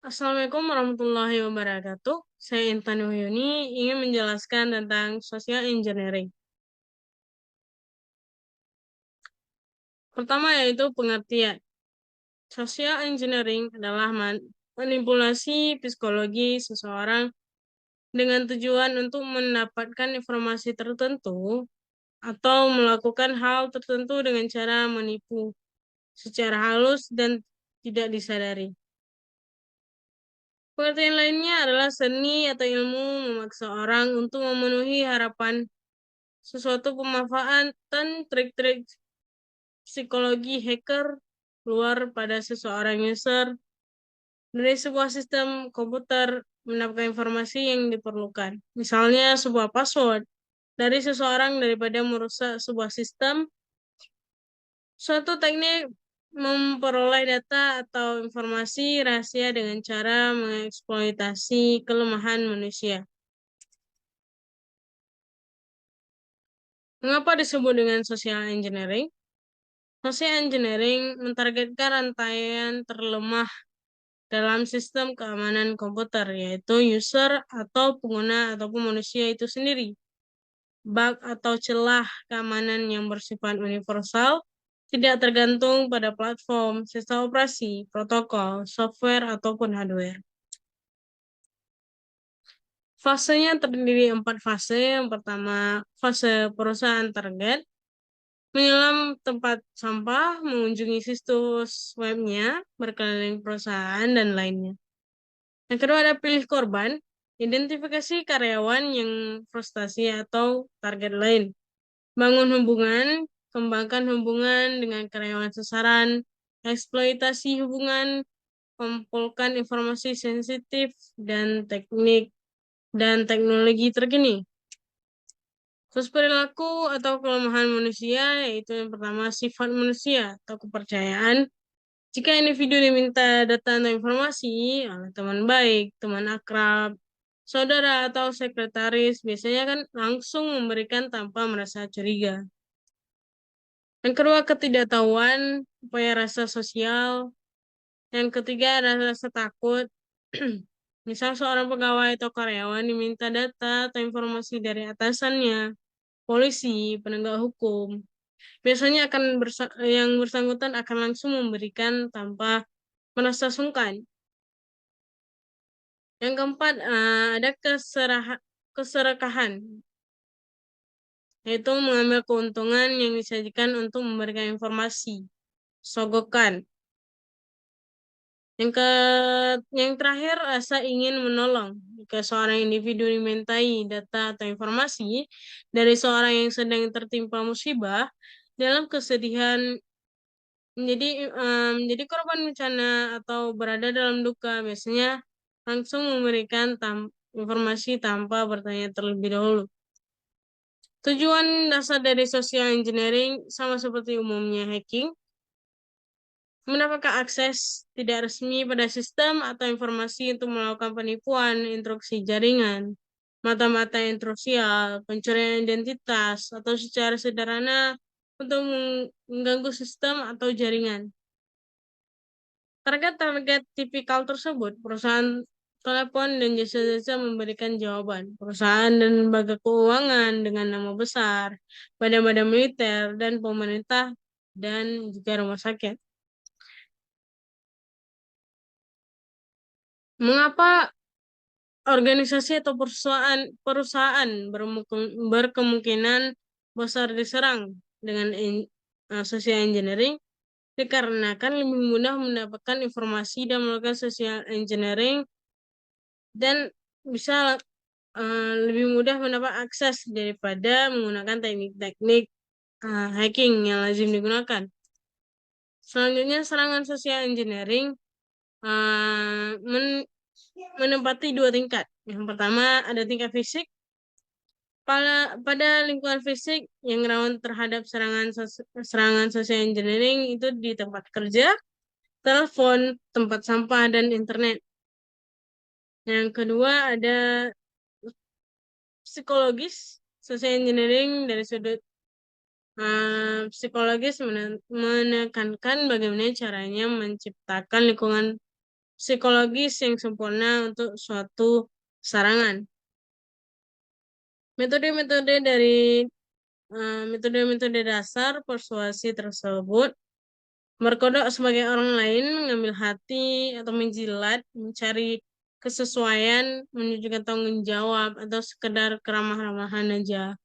Assalamualaikum warahmatullahi wabarakatuh. Saya Intan Wahyuni ingin menjelaskan tentang social engineering. Pertama yaitu pengertian. Social engineering adalah manipulasi psikologi seseorang dengan tujuan untuk mendapatkan informasi tertentu atau melakukan hal tertentu dengan cara menipu secara halus dan tidak disadari. Pengertian lainnya adalah seni atau ilmu memaksa orang untuk memenuhi harapan sesuatu pemanfaatan trik-trik psikologi hacker luar pada seseorang user dari sebuah sistem komputer mendapatkan informasi yang diperlukan. Misalnya sebuah password dari seseorang daripada merusak sebuah sistem. Suatu teknik memperoleh data atau informasi rahasia dengan cara mengeksploitasi kelemahan manusia. Mengapa disebut dengan social engineering? Social engineering mentargetkan rantaian terlemah dalam sistem keamanan komputer, yaitu user atau pengguna ataupun manusia itu sendiri. Bug atau celah keamanan yang bersifat universal tidak tergantung pada platform, sistem operasi, protokol, software, ataupun hardware. Fasenya terdiri 4 fase. Yang pertama, fase perusahaan target, menyelam tempat sampah, mengunjungi situs webnya, berkeliling perusahaan, dan lainnya. Yang kedua ada pilih korban, identifikasi karyawan yang frustasi atau target lain. Bangun hubungan, kembangkan hubungan dengan karyawan sasaran, eksploitasi hubungan, kumpulkan informasi sensitif dan teknik dan teknologi terkini. Terus perilaku atau kelemahan manusia, yaitu yang pertama sifat manusia atau kepercayaan. Jika individu diminta data atau informasi oleh teman baik, teman akrab, saudara atau sekretaris, biasanya kan langsung memberikan tanpa merasa curiga. Yang kedua, ketidaktahuan, upaya rasa sosial. Yang ketiga, rasa takut. Misal seorang pegawai atau karyawan diminta data atau informasi dari atasannya, polisi, penegak hukum. Biasanya yang bersangkutan akan langsung memberikan tanpa merasa sungkan. Yang keempat, ada keserakahan, yaitu mengambil keuntungan yang disajikan untuk memberikan informasi, sogokan. Yang terakhir, rasa ingin menolong. Jika seorang individu dimintai data atau informasi dari seorang yang sedang tertimpa musibah, dalam kesedihan, menjadi korban bencana atau berada dalam duka, biasanya langsung memberikan informasi tanpa bertanya terlebih dahulu. Tujuan dasar dari social engineering sama seperti umumnya hacking, mendapatkan akses tidak resmi pada sistem atau informasi untuk melakukan penipuan, instruksi jaringan, mata-mata intrusial, pencurian identitas, atau secara sederhana untuk mengganggu sistem atau jaringan. Target-target tipikal tersebut, perusahaan telepon dan jasa-jasa memberikan jawaban. Perusahaan dan lembaga keuangan dengan nama besar, badan-badan militer, dan pemerintah, dan juga rumah sakit. Mengapa organisasi atau perusahaan berkemungkinan besar diserang dengan social engineering? Dikarenakan lebih mudah mendapatkan informasi dan melakukan social engineering dan bisa lebih mudah mendapat akses daripada menggunakan teknik-teknik hacking yang lazim digunakan. Selanjutnya, serangan social engineering menempati 2 tingkat. Yang pertama ada tingkat fisik. Pada lingkungan fisik yang rawan terhadap serangan social engineering itu di tempat kerja, telepon, tempat sampah, dan internet. Yang kedua ada psikologis. Social engineering dari sudut psikologis menekankan bagaimana caranya menciptakan lingkungan psikologis yang sempurna untuk suatu serangan. Metode-metode dasar persuasi tersebut berkodok sebagai orang lain, mengambil hati atau menjilat, mencari kesesuaian, menunjukkan tanggung jawab, atau sekedar keramah-ramahan aja.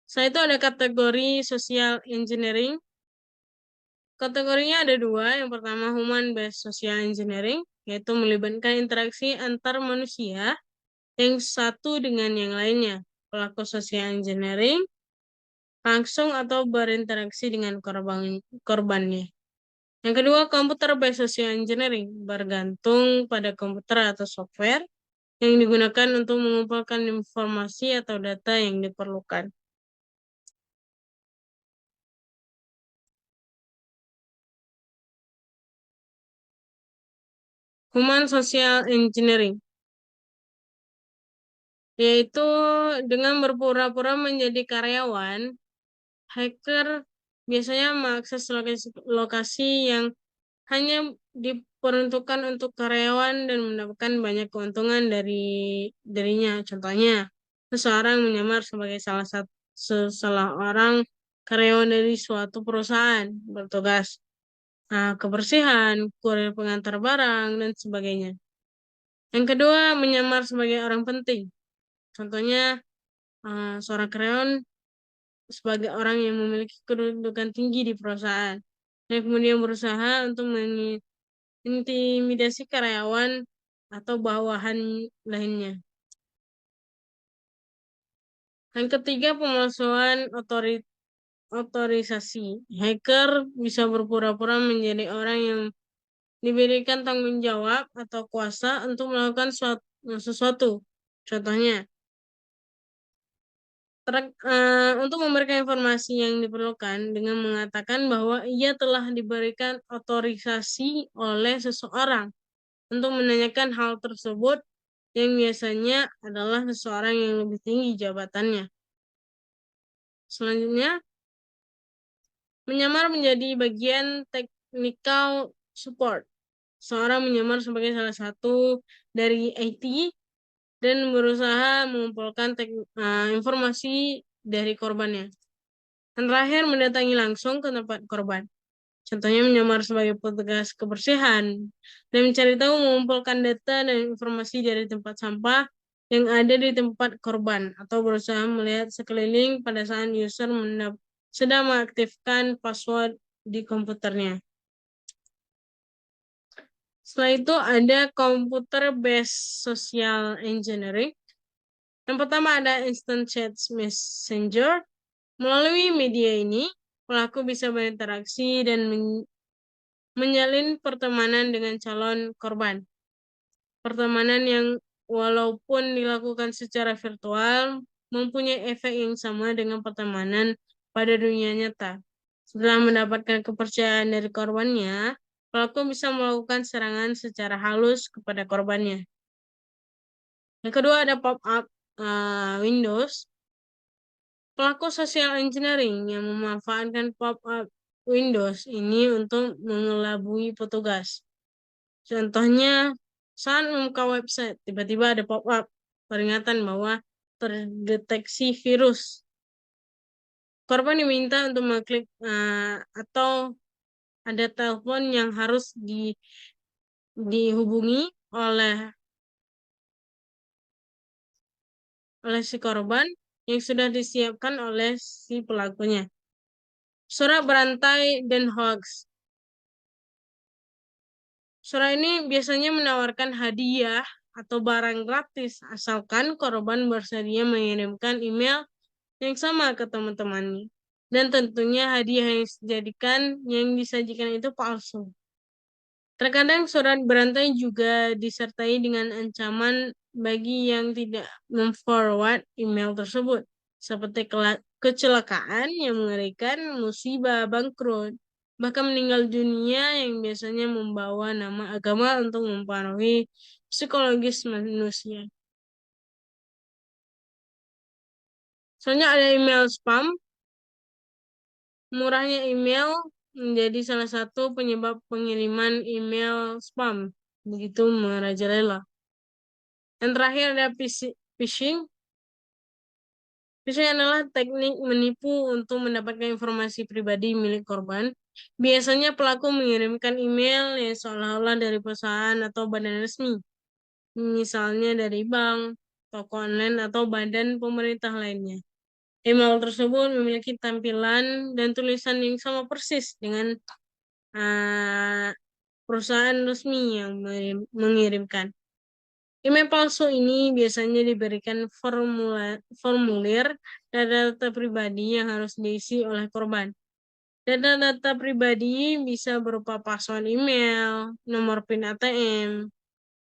Setelah itu ada kategori social engineering. Kategorinya ada dua. Yang pertama human based social engineering, yaitu melibatkan interaksi antar manusia yang satu dengan yang lainnya. Pelaku social engineering langsung atau berinteraksi dengan korbannya. Yang kedua, computer based social engineering bergantung pada komputer atau software yang digunakan untuk mengumpulkan informasi atau data yang diperlukan. Human social engineering, yaitu dengan berpura-pura menjadi karyawan, hacker biasanya mengakses lokasi yang hanya diperuntukkan untuk karyawan dan mendapatkan banyak keuntungan dari dirinya. Contohnya, seseorang menyamar sebagai seseorang karyawan dari suatu perusahaan, bertugas kebersihan, kurir pengantar barang, dan sebagainya. Yang kedua, menyamar sebagai orang penting. Contohnya, seorang karyawan sebagai orang yang memiliki kedudukan tinggi di perusahaan, dan kemudian berusaha untuk intimidasi karyawan atau bawahan lainnya. Yang ketiga, pemalsuan otorisasi. Hacker bisa berpura-pura menjadi orang yang diberikan tanggung jawab atau kuasa untuk melakukan sesuatu. Contohnya, untuk memberikan informasi yang diperlukan dengan mengatakan bahwa ia telah diberikan otorisasi oleh seseorang untuk menanyakan hal tersebut yang biasanya adalah seseorang yang lebih tinggi jabatannya. Selanjutnya, menyamar menjadi bagian technical support. Seorang menyamar sebagai salah satu dari IT dan berusaha mengumpulkan informasi dari korbannya. Dan terakhir, mendatangi langsung ke tempat korban. Contohnya menyamar sebagai petugas kebersihan dan mencari tahu mengumpulkan data dan informasi dari tempat sampah yang ada di tempat korban atau berusaha melihat sekeliling pada saat user sedang mengaktifkan password di komputernya. Setelah itu ada computer based social engineering. Yang pertama ada instant chat messenger. Melalui media ini, pelaku bisa berinteraksi dan menjalin pertemanan dengan calon korban. Pertemanan yang walaupun dilakukan secara virtual, mempunyai efek yang sama dengan pertemanan pada dunia nyata. Setelah mendapatkan kepercayaan dari korbannya, pelaku bisa melakukan serangan secara halus kepada korbannya. Yang kedua ada pop-up Windows. Pelaku social engineering yang memanfaatkan pop-up Windows ini untuk mengelabui petugas. Contohnya, saat membuka website, tiba-tiba ada pop-up peringatan bahwa terdeteksi virus. Korban diminta untuk mengklik atau ada telepon yang harus dihubungi oleh si korban yang sudah disiapkan oleh si pelakunya. Surat berantai dan hoax. Surat ini biasanya menawarkan hadiah atau barang gratis asalkan korban bersedia mengirimkan email yang sama ke teman-temannya. Dan tentunya hadiah yang disajikan itu palsu. Terkadang surat berantai juga disertai dengan ancaman bagi yang tidak memforward email tersebut, seperti kecelakaan yang mengerikan, musibah, bangkrut, bahkan meninggal dunia yang biasanya membawa nama agama untuk mempengaruhi psikologis manusia. Soalnya ada email spam, murahnya email menjadi salah satu penyebab pengiriman email spam. Begitu merajalela. Yang terakhir ada phishing. Phishing adalah teknik menipu untuk mendapatkan informasi pribadi milik korban. Biasanya pelaku mengirimkan email yang seolah-olah dari perusahaan atau badan resmi. Misalnya dari bank, toko online, atau badan pemerintah lainnya. Email tersebut memiliki tampilan dan tulisan yang sama persis dengan uh, perusahaan resmi yang mengirimkan. Email palsu ini biasanya diberikan formulir data-data pribadi yang harus diisi oleh korban. Data-data pribadi bisa berupa password email, nomor PIN ATM,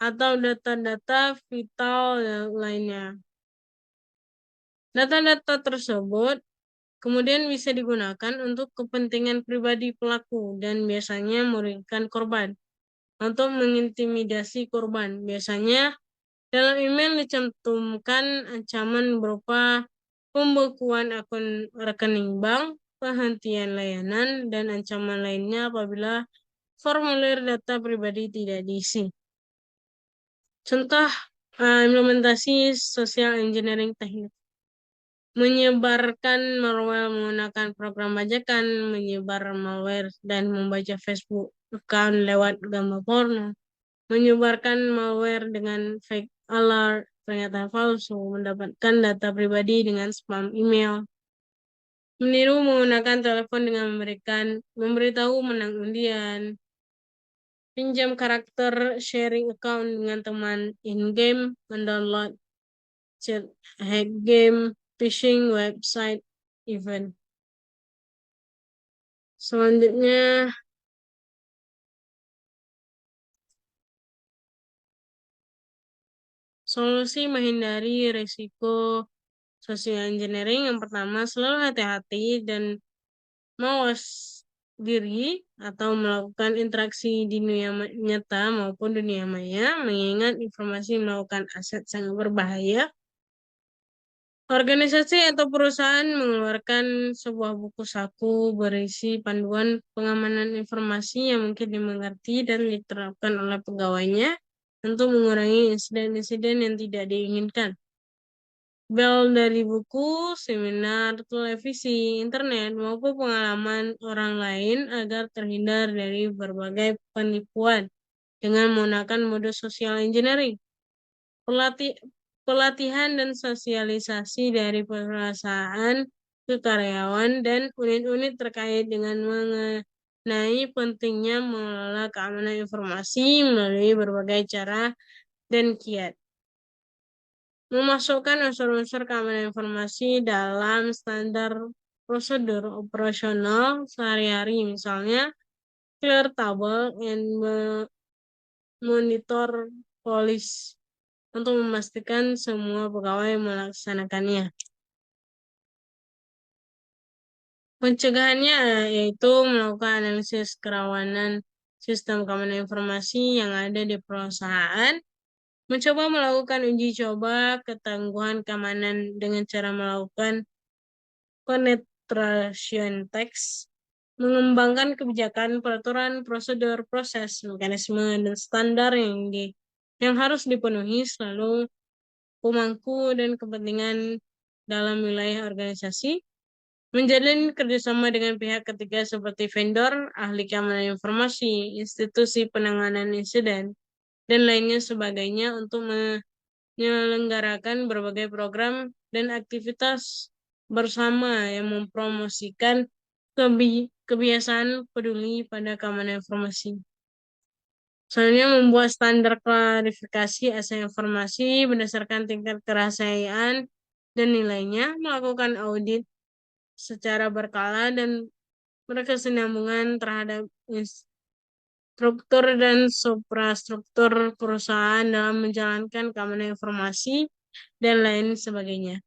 atau data-data vital lainnya. Data-data tersebut kemudian bisa digunakan untuk kepentingan pribadi pelaku dan biasanya merugikan korban untuk mengintimidasi korban. Biasanya dalam email dicantumkan ancaman berupa pembekuan akun rekening bank, penghentian layanan, dan ancaman lainnya apabila formulir data pribadi tidak diisi. Contoh implementasi social engineering teknik. Menyebarkan malware menggunakan program bajakan, menyebar malware dan membaca Facebook account lewat gambar porno, menyebarkan malware dengan fake alert, pernyataan palsu, mendapatkan data pribadi dengan spam email, meniru menggunakan telepon dengan memberitahu menang undian, pinjam karakter sharing account dengan teman in-game, mendownload chat hack game, phishing website event. Selanjutnya, solusi menghindari risiko social engineering. Yang pertama, selalu hati-hati dan mawas diri atau melakukan interaksi di dunia nyata maupun dunia maya, mengingat informasi melakukan aset sangat berbahaya. Organisasi atau perusahaan mengeluarkan sebuah buku saku berisi panduan pengamanan informasi yang mungkin dimengerti dan diterapkan oleh pegawainya untuk mengurangi insiden-insiden yang tidak diinginkan. Bel dari buku, seminar, televisi, internet, maupun pengalaman orang lain agar terhindar dari berbagai penipuan dengan menggunakan modus social engineering. Pelatihan dan sosialisasi dari perusahaan ke karyawan dan unit-unit terkait dengan mengenai pentingnya mengelola keamanan informasi melalui berbagai cara dan kiat. Memasukkan unsur-unsur keamanan informasi dalam standar prosedur operasional sehari-hari, misalnya clear table and monitor policy untuk memastikan semua pegawai melaksanakannya. Pencegahannya yaitu melakukan analisis kerawanan sistem keamanan informasi yang ada di perusahaan, mencoba melakukan uji coba ketangguhan keamanan dengan cara melakukan penetration test, mengembangkan kebijakan, peraturan, prosedur, proses, mekanisme, dan standar yang harus dipenuhi selalu pemangku dan kepentingan dalam wilayah organisasi, menjalin kerjasama dengan pihak ketiga seperti vendor, ahli keamanan informasi, institusi penanganan insiden, dan lainnya sebagainya untuk menyelenggarakan berbagai program dan aktivitas bersama yang mempromosikan kebiasaan peduli pada keamanan informasi. Selanjutnya, membuat standar klarifikasi asal informasi berdasarkan tingkat kerahasiaan dan nilainya, melakukan audit secara berkala dan berkesinambungan terhadap struktur dan suprastruktur perusahaan dalam menjalankan keamanan informasi dan lain sebagainya.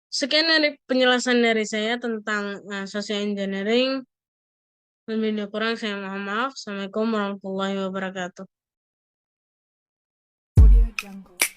Sekian dari penjelasan dari saya tentang social engineering. Lebih dan kurang saya mohon maaf. Assalamualaikum warahmatullahi wabarakatuh. Audio Jungle.